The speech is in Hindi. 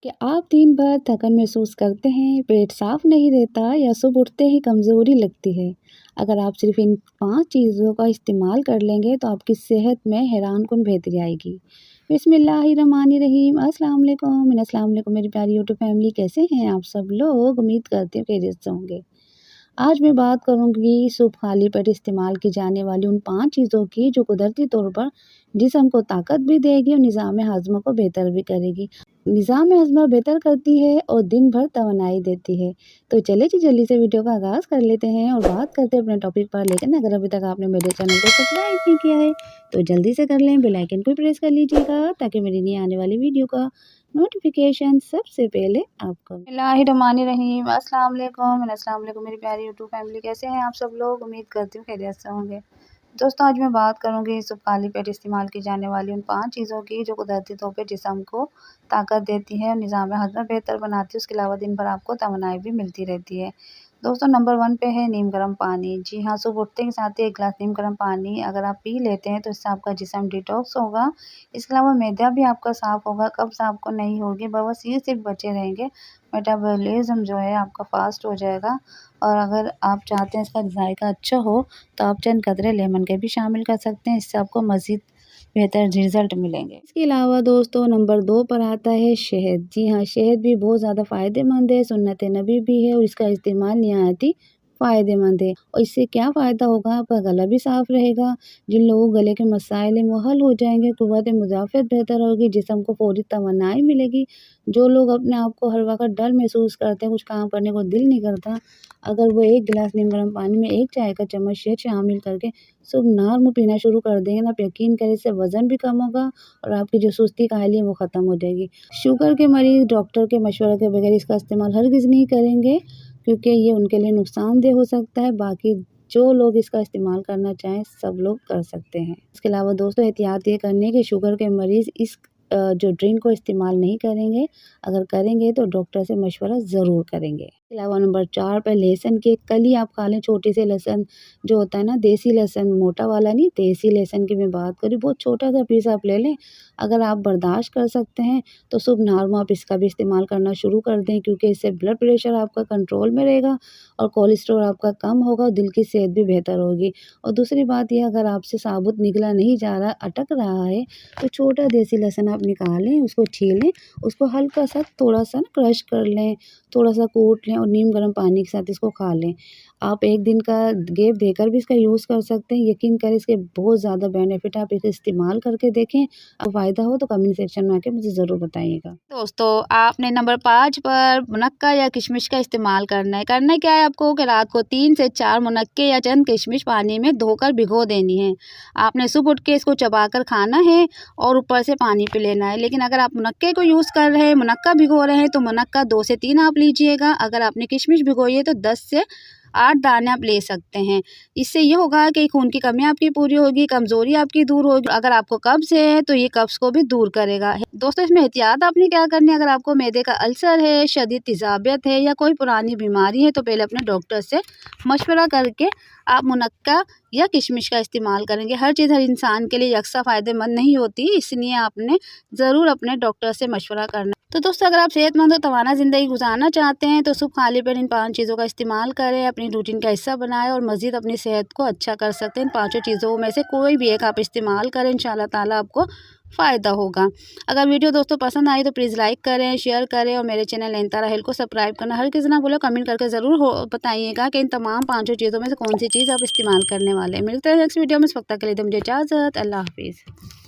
कि आप दिन भर थकन महसूस करते हैं, पेट साफ नहीं रहता या सुबह उठते ही कमज़ोरी लगती है। अगर आप सिर्फ इन 5 चीज़ों का इस्तेमाल कर लेंगे तो आपकी सेहत में हैरानकुन बेहतरी आएगी। बिस्मिल्लाहिर्रहमानिर्रहीम। अस्सलाम वालेकुम मेरी प्यारी यूट्यूब फैमिली, कैसे हैं आप सब लोग? उम्मीद करती हूँ खैरियत से होंगे। आज मैं बात करूंगी सुबह खाली पेट इस्तेमाल की जाने वाली उन 5 चीज़ों की जो कुदरती तौर पर जिस्म को ताकत भी देगी और निज़ाम हज़्म को बेहतर भी करेगी। निज़ाम हज़्म बेहतर करती है और दिन भर तवानाई देती है। तो चलिए जी जल्दी से वीडियो का आगाज़ कर लेते हैं और बात करते हैं अपने टॉपिक पर। लेकिन अगर अभी तक आपने मेरे चैनल को सब्सक्राइब नहीं किया है तो जल्दी से कर लें, बेल आइकन को प्रेस कर लीजिएगा ताकि मेरी नई आने वाली वीडियो का नोटिफिकेशन सबसे पहले आपको। बिस्मिल्लाहिर्रहमानिर्रहीम। अस्सलाम वालेकुम मेरी प्यारी यूट्यूब फैमिली, कैसे हैं आप सब लोग? उम्मीद करती हूँ खैरियत से होंगे। दोस्तों, आज मैं बात करूँगी सुबह खाली पेट इस्तेमाल की जाने वाली उन 5 चीज़ों की जो कुदरती तौर पे जिस्म को ताकत देती है और निज़ाम हज़्म बेहतर बनाती है। उसके अलावा दिन भर आपको तवानाई भी मिलती रहती है। दोस्तों, नंबर 1 पे है नीम गर्म पानी। जी हाँ, सुबह उठते के साथ ही 1 गिलास नीम गर्म पानी अगर आप पी लेते हैं तो इससे आपका जिस्म डिटॉक्स होगा। इसके अलावा मैदा भी आपका साफ़ होगा, कब्ज़ आपको नहीं होगी, बवासीर से बचे रहेंगे। मेटाबॉलिज़्म जो है आपका फ़ास्ट हो जाएगा। और अगर आप चाहते हैं इसका ज़ायका अच्छा हो तो आप चंद कतरे लेमन के भी शामिल कर सकते हैं, इससे आपको मज़ीद बेहतर रिज़ल्ट मिलेंगे। इसके अलावा दोस्तों, नंबर 2 पर आता है शहद। जी हाँ, शहद भी बहुत ज़्यादा फ़ायदेमंद है, सुन्नत नबी भी है और इसका इस्तेमाल निहायत ही फ़ायदेमंद है। और इससे क्या फ़ायदा होगा, आपका गला भी साफ़ रहेगा, जिन लोगों को गले के मसाइल हैं वो हल हो जाएंगे, क़ुव्वत मुदाफ़अत बेहतर होगी, जिस्म को फ़ौरी तवानाई मिलेगी। जो लोग अपने आप को हर वक्त डर महसूस करते हैं, कुछ काम करने को दिल नहीं करता, अगर वो 1 गिलास नीम गर्म पानी में 1 चाय का चम्मच शहद शामिल करके सुबह नॉर्मल पीना शुरू कर देंगे ना, आप यकीन करें इससे वज़न भी कम होगा और आपकी जो सुस्ती काहली है वो ख़त्म हो जाएगी। शुगर के मरीज़ डॉक्टर के मशवरे के बगैर इसका इस्तेमाल हरगिज़ नहीं करेंगे क्योंकि ये उनके लिए नुकसानदेह हो सकता है। बाकी जो लोग इसका इस्तेमाल करना चाहें सब लोग कर सकते हैं। इसके अलावा दोस्तों, एहतियात ये करनी कि शुगर के मरीज़ इस जो ड्रिंक को इस्तेमाल नहीं करेंगे। अगर करेंगे तो डॉक्टर से मशवरा ज़रूर करेंगे। इसके अलावा नंबर 4 पे लहसुन की एक कली आप खा लें, छोटी सी लहसुन जो होता है ना, देसी लहसुन, मोटा वाला नहीं, देसी लहसुन की मैं बात करी, बहुत छोटा सा पीस आप ले लें। अगर आप बर्दाश्त कर सकते हैं तो सुबह नॉर्मल आप इसका भी इस्तेमाल करना शुरू कर दें क्योंकि इससे ब्लड प्रेशर आपका कंट्रोल में रहेगा और कोलेस्ट्रॉल आपका कम होगा और दिल की सेहत भी बेहतर होगी। और दूसरी बात यह, अगर आपसे साबुत निकला नहीं जा रहा, अटक रहा है, तो छोटा देसी लहसुन आप निकालें, उसको छीलें, उसको हल्का सा थोड़ा सा ना क्रश कर लें, थोड़ा सा कूट लें और नीम गर्म पानी के साथ इसको खा लें। आप 1 दिन का गैप देकर भी इसका यूज़ कर सकते हैं। यकीन करें इसके बहुत ज़्यादा बेनिफिट, आप इसे इस्तेमाल करके देखें। आपको फ़ायदा हो तो कमेंट सेक्शन में आके मुझे ज़रूर बताइएगा। दोस्तों, आपने नंबर 5 पर मुनक्का या किशमिश का इस्तेमाल करना है। करना क्या है आपको कि रात को 3 से 4 मुनक्के या चंद किशमिश पानी में धोकर भिगो देनी है। आपने सुबह उठ के इसको चबाकर खाना है और ऊपर से पानी पी लेना है। लेकिन अगर आप मुनक्के को यूज़ कर रहे हैं, मुनक्का भिगो रहे हैं तो मुनक्का 2 से 3 आप लीजिएगा। अगर आपने किशमिश भिगोई है तो 10 से 8 दाने आप ले सकते हैं। इससे ये होगा कि खून की कमी आपकी पूरी होगी, कमज़ोरी आपकी दूर होगी। अगर आपको कब्ज़ है तो ये कब्ज़ को भी दूर करेगा। दोस्तों, इसमें एहतियात आपने क्या करनी है, अगर आपको मैदे का अल्सर है, शदीद तेज़ाबियत है या कोई पुरानी बीमारी है तो पहले अपने डॉक्टर से मशवरा करके आप मुनक्का या किशमिश का इस्तेमाल करेंगे। हर चीज़ हर इंसान के लिए यकसा फ़ायदेमंद नहीं होती, इसलिए आपने ज़रूर अपने डॉक्टर से मशवरा करना। तो दोस्तों, अगर आप सेहतमंद और तवाना ज़िंदगी गुजारना चाहते हैं तो सुबह खाली पेट इन 5 चीज़ों का इस्तेमाल करें, अपनी रूटीन का हिस्सा बनाएं और मज़ीद अपनी सेहत को अच्छा कर सकते हैं। इन 5 चीज़ों में से कोई भी एक आप इस्तेमाल करें, इंशाल्लाह ताला आपको फ़ायदा होगा। अगर वीडियो दोस्तों पसंद आई तो प्लीज़ लाइक करें, शेयर करें और मेरे चैनल नयनतारा हेल्थ को सब्सक्राइब करना हर किसी ना भूलें। कमेंट करके ज़रूर बताइएगा कि इन तमाम 5 चीज़ों में से कौन सी चीज़ आप इस्तेमाल करने वाले हैं। मिलते हैं नेक्स्ट वीडियो में, इस वक्त तक के लिए तो मुझे इजाज़त। अल्लाह हाफ़िज़।